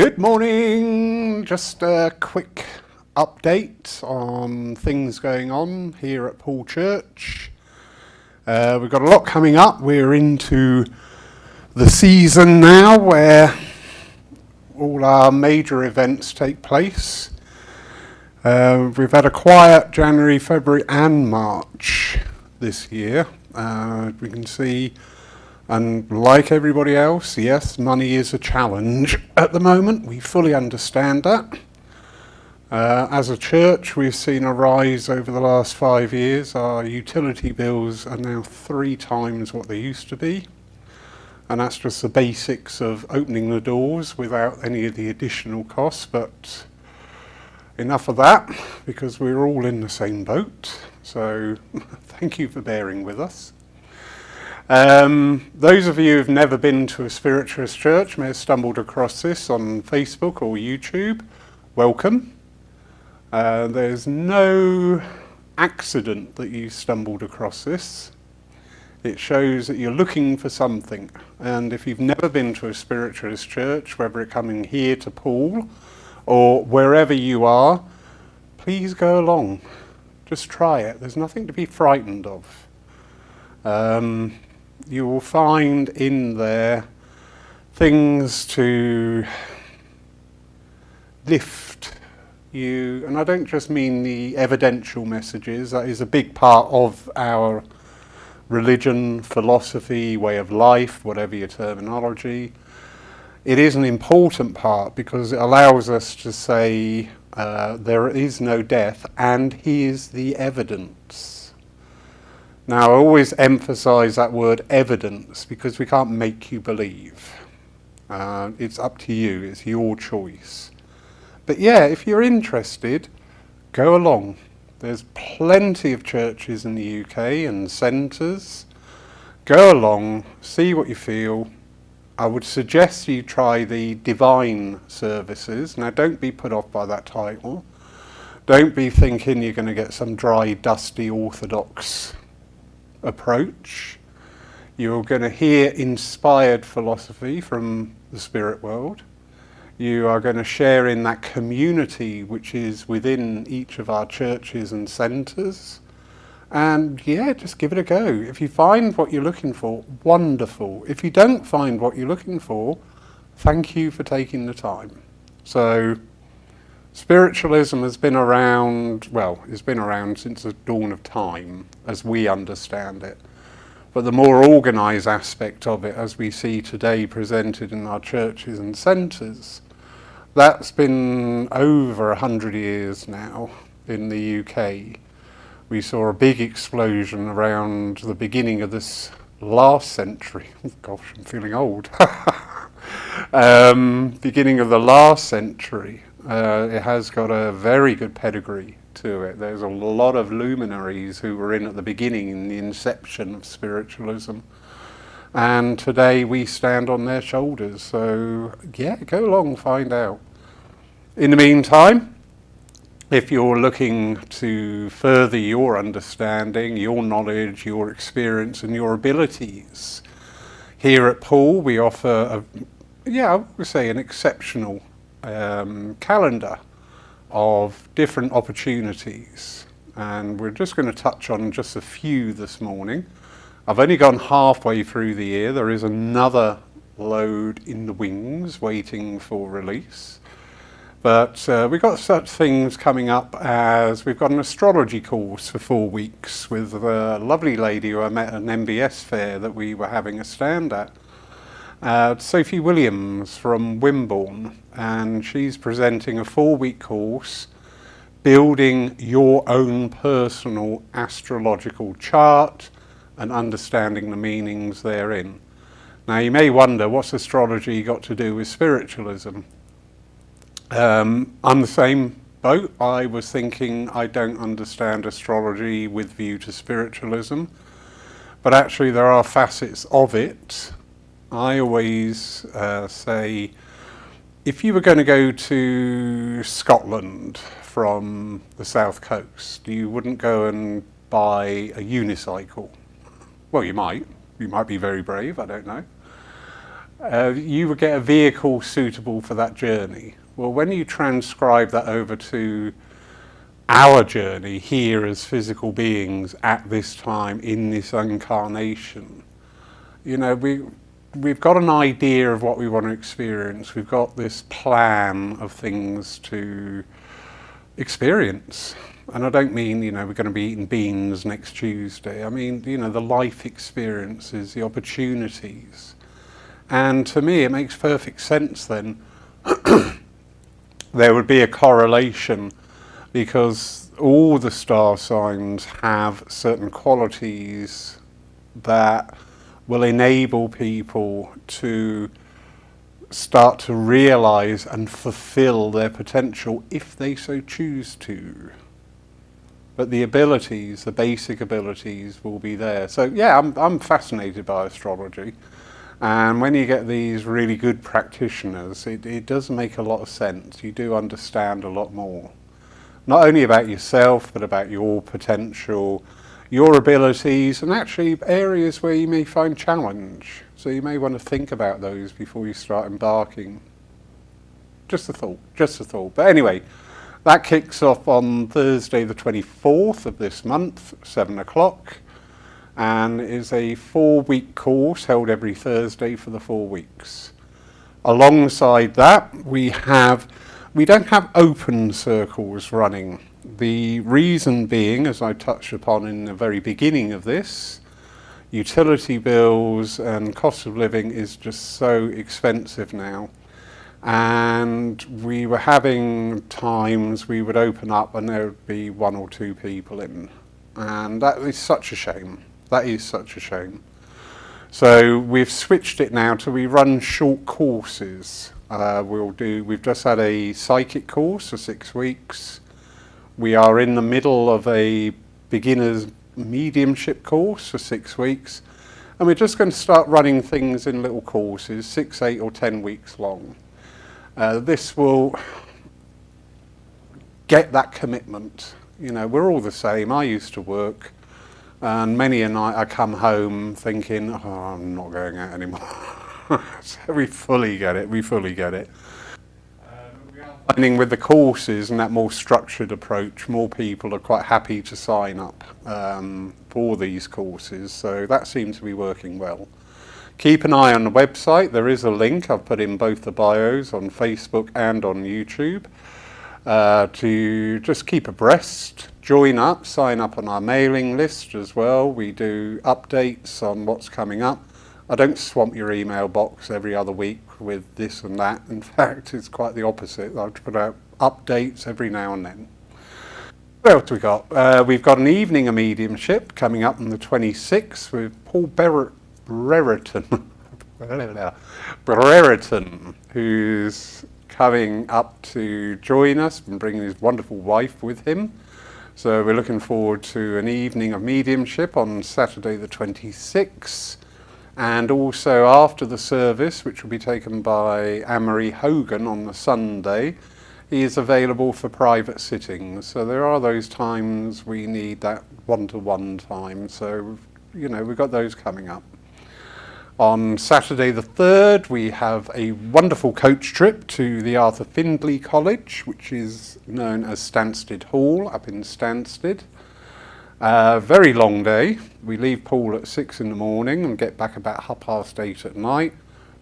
Good morning. Just a quick update on things going on here at Poole Church. We've got a lot coming up. We're into the season now where all our major events take place. We've had a quiet January, February and March this year. We can see, and like everybody else, yes, money is a challenge at the moment. We fully understand that. As a church, we've seen a rise over the last 5 years. Our utility bills are now 3 times what they used to be. And that's just the basics of opening the doors without any of the additional costs. But enough of that, because we're all in the same boat. So thank you for bearing with us. Those of you who've never been to a spiritualist church may have stumbled across this on Facebook or YouTube. Welcome. There's no accident that you stumbled across this. It shows that you're looking for something. And if you've never been to a spiritualist church, whether it's coming here to Poole or wherever you are, please go along. Just try it. There's nothing to be frightened of. You will find in there things to lift you, and I don't just mean the evidential messages. That is a big part of our religion, philosophy, way of life, whatever your terminology. It is an important part because it allows us to say there is no death and he is the evidence. Now, I always emphasize that word evidence because we can't make you believe. It's up to you. It's your choice. But yeah, if you're interested, go along. There's plenty of churches in the UK and centres. Go along, see what you feel. I would suggest you try the divine services. Now, don't be put off by that title. Don't be thinking you're going to get some dry, dusty, orthodox approach. You're going to hear inspired philosophy from the spirit world. You are going to share in that community which is within each of our churches and centres. And yeah, just give it a go. If you find what you're looking for, wonderful. If you don't find what you're looking for, thank you for taking the time. So spiritualism has been around, well, it's been around since the dawn of time, as we understand it. But the more organised aspect of it, as we see today presented in our churches and centres, that's been over 100 years now in the UK. We saw a big explosion around the beginning of this last century. Oh, gosh, I'm feeling old. Beginning of the last century. It has got a very good pedigree to it. There's a lot of luminaries who were in at the beginning, in the inception of spiritualism. And today we stand on their shoulders. So yeah, go along, find out. In the meantime, if you're looking to further your understanding, your knowledge, your experience and your abilities, here at Poole we offer I would say an exceptional calendar of different opportunities, and we're just going to touch on just a few this morning. I've only gone halfway through the year. There is another load in the wings waiting for release, but we've got such things coming up as we've got an astrology course for 4 weeks with a lovely lady who I met at an MBS fair that we were having a stand at. Sophie Williams from Wimborne, and she's presenting a 4-week course building your own personal astrological chart and understanding the meanings therein. Now you may wonder, what's astrology got to do with spiritualism? I'm the same boat. I was thinking I don't understand astrology with view to spiritualism, but actually there are facets of it. I always say, if you were going to go to Scotland from the south coast, you wouldn't go and buy a unicycle. Well, you might be very brave, I don't know. You would get a vehicle suitable for that journey. Well, when you transcribe that over to our journey here as physical beings at this time in this incarnation, you know, we've got an idea of what we want to experience. We've got this plan of things to experience. And I don't mean, you know, we're going to be eating beans next Tuesday. I mean, you know, the life experiences, the opportunities. And to me, it makes perfect sense then there would be a correlation, because all the star signs have certain qualities that will enable people to start to realize and fulfill their potential if they so choose to. But the abilities, the basic abilities, will be there. So yeah, I'm fascinated by astrology. And when you get these really good practitioners, it does make a lot of sense. You do understand a lot more. Not only about yourself, but about your potential, your abilities, and actually areas where you may find challenge. So you may want to think about those before you start embarking. Just a thought, just a thought. But anyway, that kicks off on Thursday the 24th of this month, 7 o'clock. And is a 4-week course held every Thursday for the 4 weeks. Alongside that, we don't have open circles running. The reason being, as I touched upon in the very beginning of this, utility bills and cost of living is just so expensive now. And we were having times we would open up and there would be 1 or 2 people in. And that is such a shame. That is such a shame. So we've switched it now to we run short courses. We've just had a psychic course for 6 weeks. We are in the middle of a beginner's mediumship course for 6 weeks. And we're just going to start running things in little courses, 6, 8 or 10 weeks long. This will get that commitment. You know, we're all the same. I used to work. And many a night I come home thinking, oh, I'm not going out anymore. So we fully get it, we fully get it. We are finding with the courses and that more structured approach, more people are quite happy to sign up for these courses. So that seems to be working well. Keep an eye on the website. There is a link I've put in both the bios on Facebook and on YouTube to just keep abreast. Join up, sign up on our mailing list as well. We do updates on what's coming up. I don't swamp your email box every other week with this and that. In fact, it's quite the opposite. I put out updates every now and then. What else we got? We've got an evening of mediumship coming up on the 26th with Poole Brereton, who's coming up to join us and bringing his wonderful wife with him. So we're looking forward to an evening of mediumship on Saturday the 26th, and also after the service, which will be taken by Anne-Marie Hogan on the Sunday, he is available for private sittings. So there are those times we need that one-to-one time. So, you know, we've got those coming up. On Saturday the 3rd, we have a wonderful coach trip to the Arthur Findlay College, which is known as Stansted Hall up in Stansted. Very long day. We leave Poole at 6 in the morning and get back about 8:30 at night.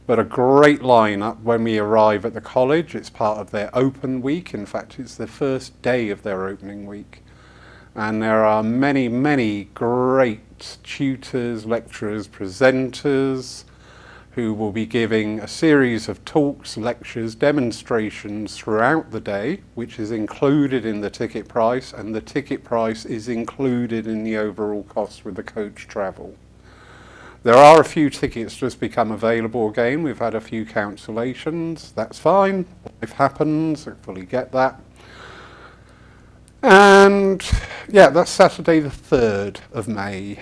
But a great lineup when we arrive at the college. It's part of their open week. In fact, it's the first day of their opening week. And there are many, many great tutors, lecturers, presenters who will be giving a series of talks, lectures, demonstrations throughout the day, which is included in the ticket price, and the ticket price is included in the overall cost with the coach travel. There are a few tickets just become available again. We've had a few cancellations. That's fine. Life happens. I fully get that. And yeah, that's Saturday the 3rd of May.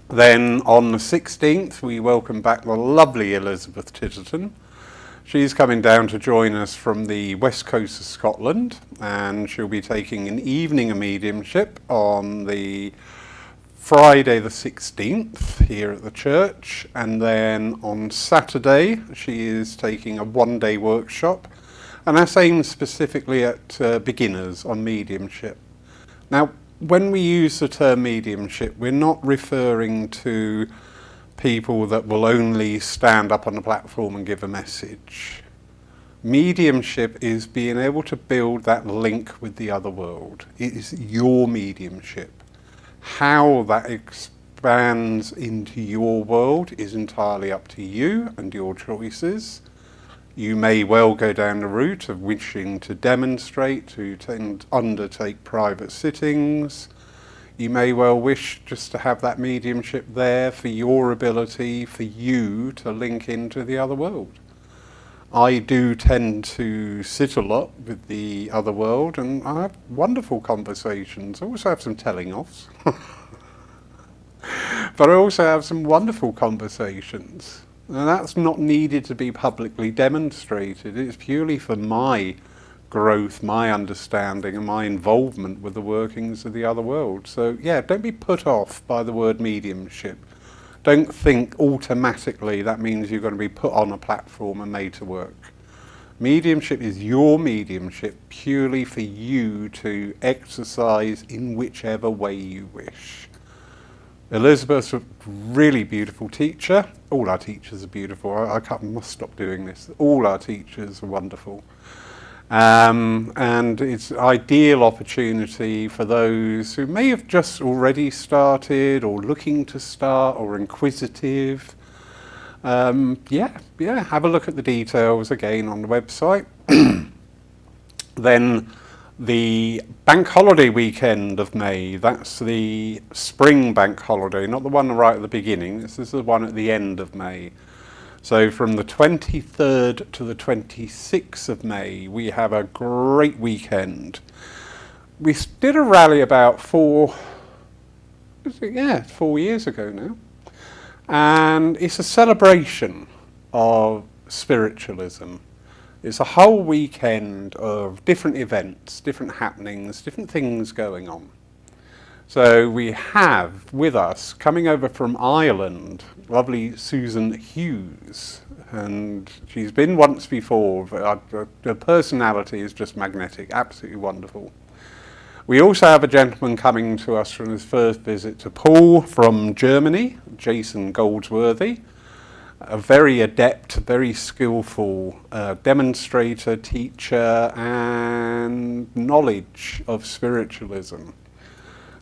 Then on the 16th, we welcome back the lovely Elizabeth Titterton. She's coming down to join us from the west coast of Scotland, and she'll be taking an evening of mediumship on the Friday the 16th here at the church, and then on Saturday she is taking a one-day workshop, and that's aimed specifically at beginners on mediumship. Now, when we use the term mediumship, we're not referring to people that will only stand up on a platform and give a message. Mediumship is being able to build that link with the other world. It is your mediumship. How that expands into your world is entirely up to you and your choices. You may well go down the route of wishing to demonstrate, to undertake private sittings. You may well wish just to have that mediumship there for your ability, for you to link into the other world. I do tend to sit a lot with the other world, and I have wonderful conversations. I also have some telling offs. But I also have some wonderful conversations. And that's not needed to be publicly demonstrated. It's purely for my growth, my understanding, and my involvement with the workings of the other world. So yeah, don't be put off by the word mediumship. Don't think automatically that means you're going to be put on a platform and made to work. Mediumship is your mediumship purely for you to exercise in whichever way you wish. Elizabeth's a really beautiful teacher. All our teachers are beautiful. I must stop doing this. All our teachers are wonderful. And it's an ideal opportunity for those who may have just already started or looking to start or inquisitive. Have a look at the details again on the website. Then the bank holiday weekend of May, that's the spring bank holiday, not the one right at the beginning. This is the one at the end of May. So from the 23rd to the 26th of May, we have a great weekend. We did a rally about 4 years ago now. And it's a celebration of spiritualism. It's a whole weekend of different events, different happenings, different things going on. So we have with us, coming over from Ireland, lovely Susan Hughes, and she's been once before, but her personality is just magnetic, absolutely wonderful. We also have a gentleman coming to us from his first visit to Poole from Germany, Jason Goldsworthy, a very adept, very skillful demonstrator, teacher, and knowledge of spiritualism.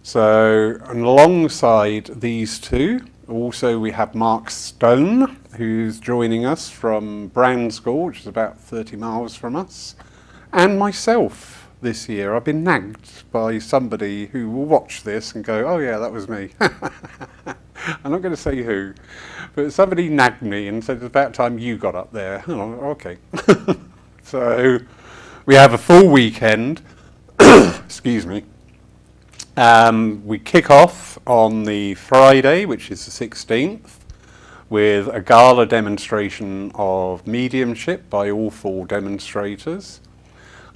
So, and alongside these two, also we have Mark Stone, who's joining us from Bransgore, which is about 30 miles from us, and myself this year. I've been nagged by somebody who will watch this and go, oh yeah, that was me. I'm not going to say who, but somebody nagged me and said, it's about time you got up there. Oh, okay. So, we have a full weekend. Excuse me. We kick off on the Friday, which is the 16th, with a gala demonstration of mediumship by all 4 demonstrators.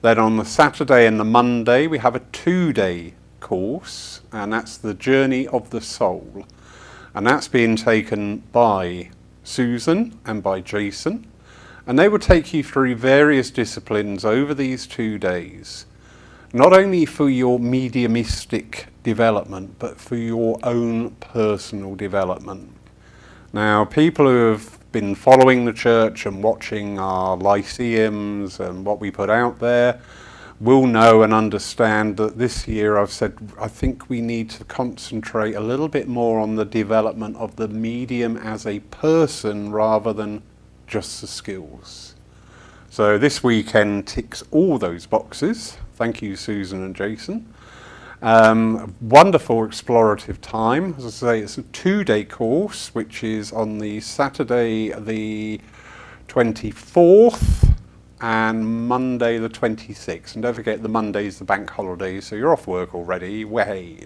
Then on the Saturday and the Monday, we have a 2-day course, and that's the Journey of the Soul. And that's being taken by Susan and by Jason. And they will take you through various disciplines over these 2 days. Not only for your mediumistic development, but for your own personal development. Now, people who have been following the church and watching our lyceums and what we put out there will know and understand that this year I've said I think we need to concentrate a little bit more on the development of the medium as a person rather than just the skills. So this weekend ticks all those boxes. Thank you, Susan and Jason. Wonderful explorative time. As I say, it's a 2-day course, which is on the Saturday the 24th and Monday the 26th. And don't forget, the Monday's the bank holiday, so you're off work already. Way.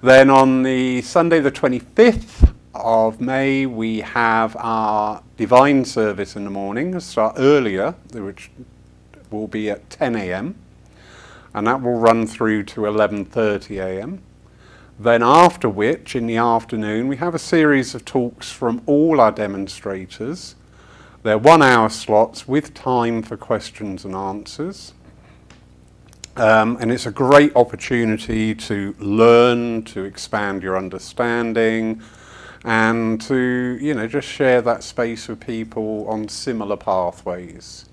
Then on the Sunday the 25th of May, we have our divine service in the morning. We'll start earlier, which will be at 10 a.m. and that will run through to 11:30 a.m. Then after which, in the afternoon, we have a series of talks from all our demonstrators. They're 1 hour slots with time for questions and answers. And it's a great opportunity to learn, to expand your understanding, and to, just share that space with people on similar pathways.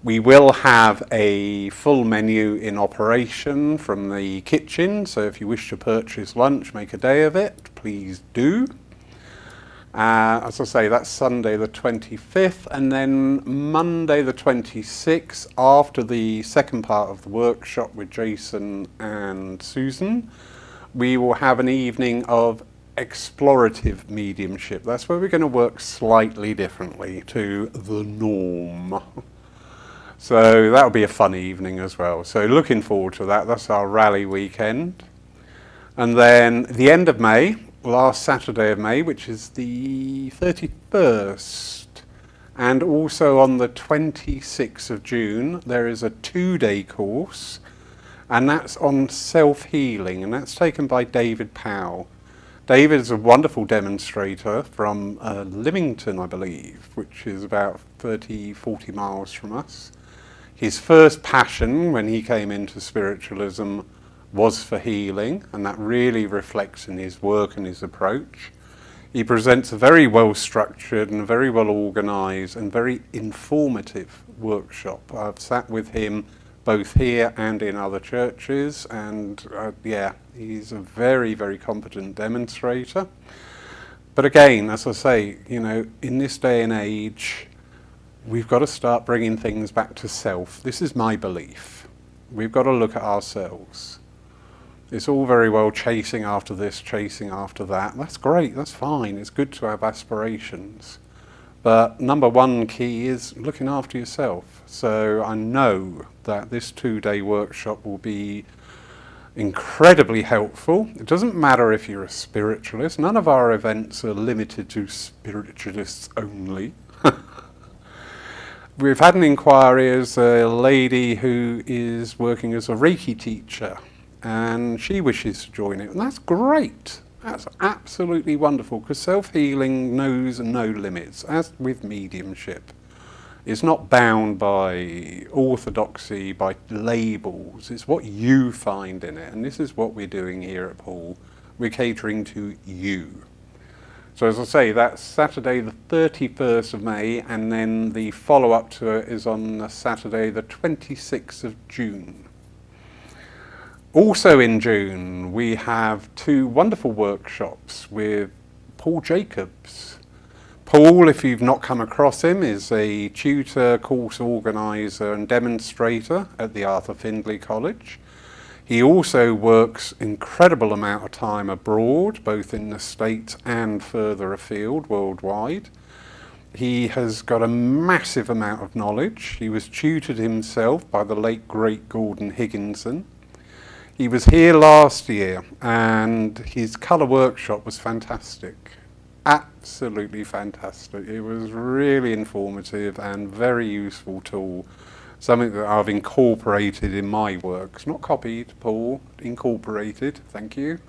We will have a full menu in operation from the kitchen, so if you wish to purchase lunch, make a day of it, please do. As I say, that's Sunday the 25th, and then Monday the 26th, after the second part of the workshop with Jason and Susan, we will have an evening of explorative mediumship. That's where we're going to work slightly differently to the norm. So that'll be a fun evening as well. So looking forward to that. That's our rally weekend. And then the end of May, last Saturday of May, which is the 31st, and also on the 26th of June, there is a 2-day course, and that's on self-healing, and that's taken by David Poole. David is a wonderful demonstrator from Lymington, I believe, which is about 40 miles from us. His first passion when he came into spiritualism was for healing, and that really reflects in his work and his approach. He presents a very well structured and very well organised and very informative workshop. I've sat with him both here and in other churches, and he's a very, very competent demonstrator. But again, as I say, in this day and age, we've got to start bringing things back to self. This is my belief. We've got to look at ourselves. It's all very well chasing after this, chasing after that. That's great, that's fine. It's good to have aspirations. But number one key is looking after yourself. So I know that this 2-day workshop will be incredibly helpful. It doesn't matter if you're a spiritualist. None of our events are limited to spiritualists only. We've had an inquiry as a lady who is working as a Reiki teacher, and she wishes to join it, and that's great. That's absolutely wonderful, because self-healing knows no limits, as with mediumship. It's not bound by orthodoxy, by labels. It's what you find in it, and this is what we're doing here at Poole. We're catering to you. So as I say, that's Saturday the 31st of May, and then the follow-up to it is on Saturday the 26th of June. Also in June, we have 2 wonderful workshops with Paul Jacobs. Paul, if you've not come across him, is a tutor, course organiser and demonstrator at the Arthur Findlay College. He also works incredible amount of time abroad, both in the States and further afield, worldwide. He has got a massive amount of knowledge. He was tutored himself by the late, great Gordon Higginson. He was here last year, and his colour workshop was fantastic. Absolutely fantastic. It was really informative and very useful tool. Something that I've incorporated in my works. Not copied, Paul, incorporated, thank you.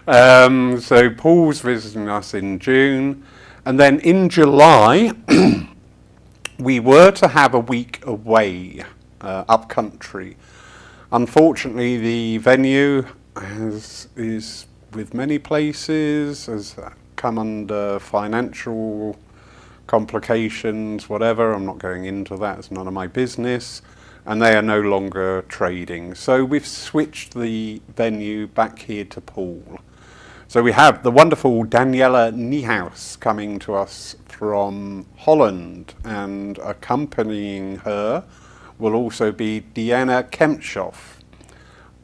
So Paul's visiting us in June, and then in July, we were to have a week away, up country. Unfortunately, the venue is with many places, has come under financial complications, whatever. I'm not going into that, it's none of my business, and they are no longer trading. So we've switched the venue back here to Poole. So we have the wonderful Daniela Niehaus coming to us from Holland, and accompanying her will also be Deanna Kempshoff.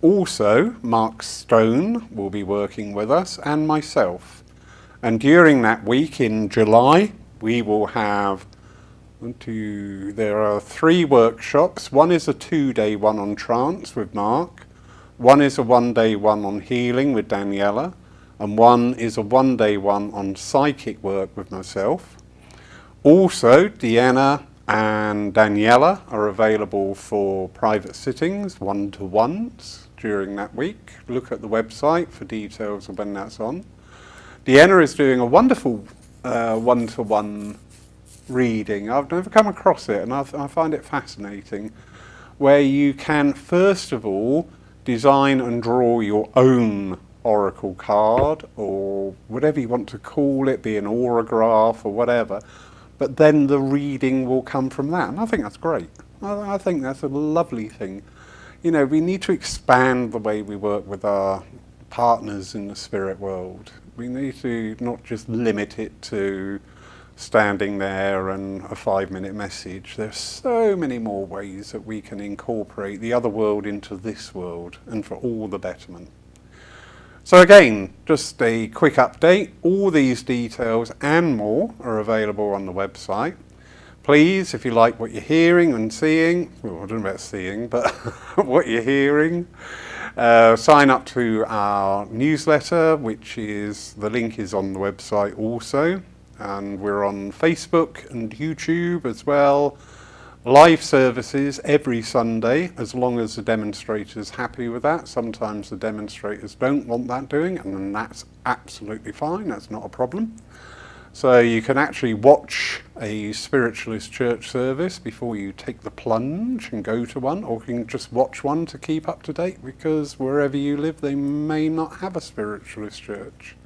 Also, Mark Stone will be working with us, and myself. And during that week in July, we will have there are 3 workshops. One is a 2-day one on trance with Mark. One is a 1-day one on healing with Daniela. And one is a 1-day one on psychic work with myself. Also, Deanna and Daniela are available for private sittings, 1-to-1s. during that week. Look at the website for details of when that's on. Deanna is doing a wonderful one-to-one reading. I've never come across it, and I find it fascinating, where you can first of all design and draw your own oracle card, or whatever you want to call it, be an aurograph or whatever, but then the reading will come from that, and I think that's great. I think that's a lovely thing. You know, we need to expand the way we work with our partners in the spirit world. We need to not just limit it to standing there and a 5-minute message. There's so many more ways that we can incorporate the other world into this world, and for all the betterment. So again, just a quick update. All these details and more are available on the website. Please, if you like what you're hearing and seeing, well, I don't know about seeing, but what you're hearing, sign up to our newsletter, which is, the link is on the website also. And we're on Facebook and YouTube as well. Live services every Sunday, as long as the demonstrator's happy with that. Sometimes the demonstrators don't want that doing, and then that's absolutely fine, that's not a problem. So you can actually watch a spiritualist church service before you take the plunge and go to one, or you can just watch one to keep up to date, because wherever you live they may not have a spiritualist church.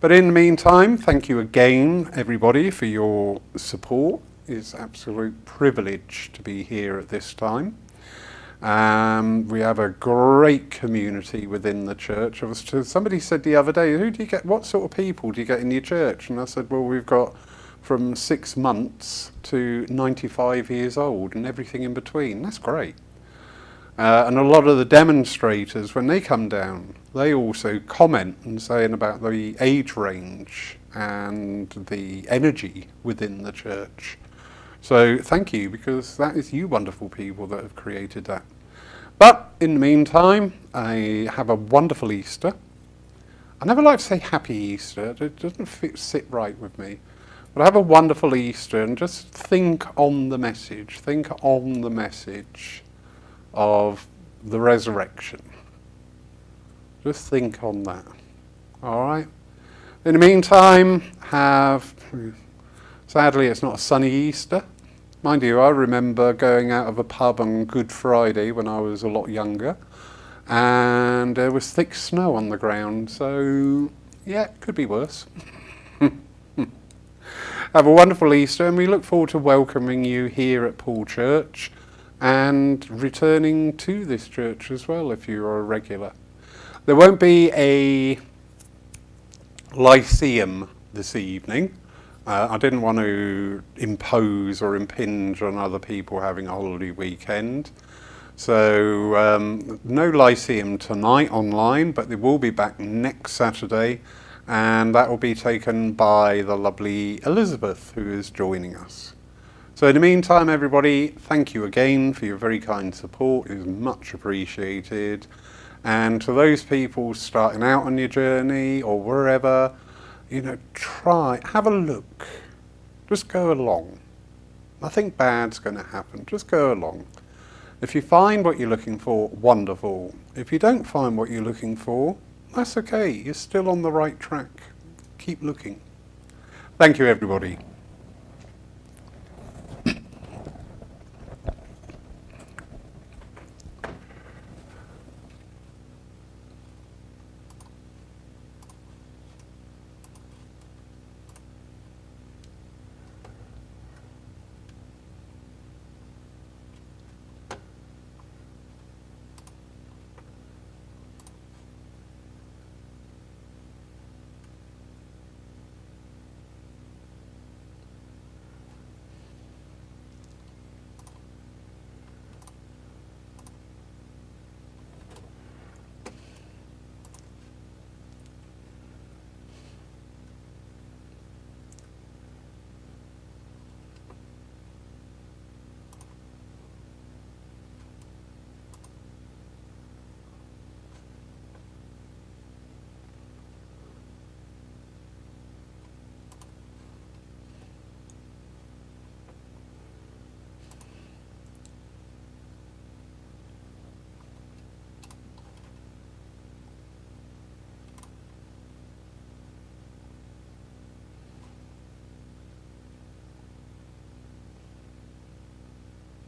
But in the meantime, thank you again everybody for your support. It's an absolute privilege to be here at this time. We have a great community within the church. Somebody said the other day, what sort of people do you get in your church? And I said, well, we've got from 6 months to 95 years old and everything in between. That's great. And a lot of the demonstrators, when they come down, they also comment and saying about the age range and the energy within the church. So thank you, because that is you wonderful people that have created that. But in the meantime, I have a wonderful Easter. I never like to say happy Easter, it doesn't sit right with me. But have a wonderful Easter, and just think on the message. Think on the message of the resurrection. Just think on that. All right? In the meantime, sadly it's not a sunny Easter. Mind you, I remember going out of a pub on Good Friday when I was a lot younger, and there was thick snow on the ground, so yeah, it could be worse. Have a wonderful Easter, and we look forward to welcoming you here at Poole Church and returning to this church as well if you're a regular. There won't be a Lyceum this evening. I didn't want to impose or impinge on other people having a holiday weekend. So no Lyceum tonight online, but they will be back next Saturday, and that will be taken by the lovely Elizabeth, who is joining us. So in the meantime, everybody, thank you again for your very kind support. It is much appreciated. And to those people starting out on your journey or wherever, you know, have a look. Just go along. Nothing bad's going to happen. Just go along. If you find what you're looking for, wonderful. If you don't find what you're looking for, that's okay. You're still on the right track. Keep looking. Thank you, everybody.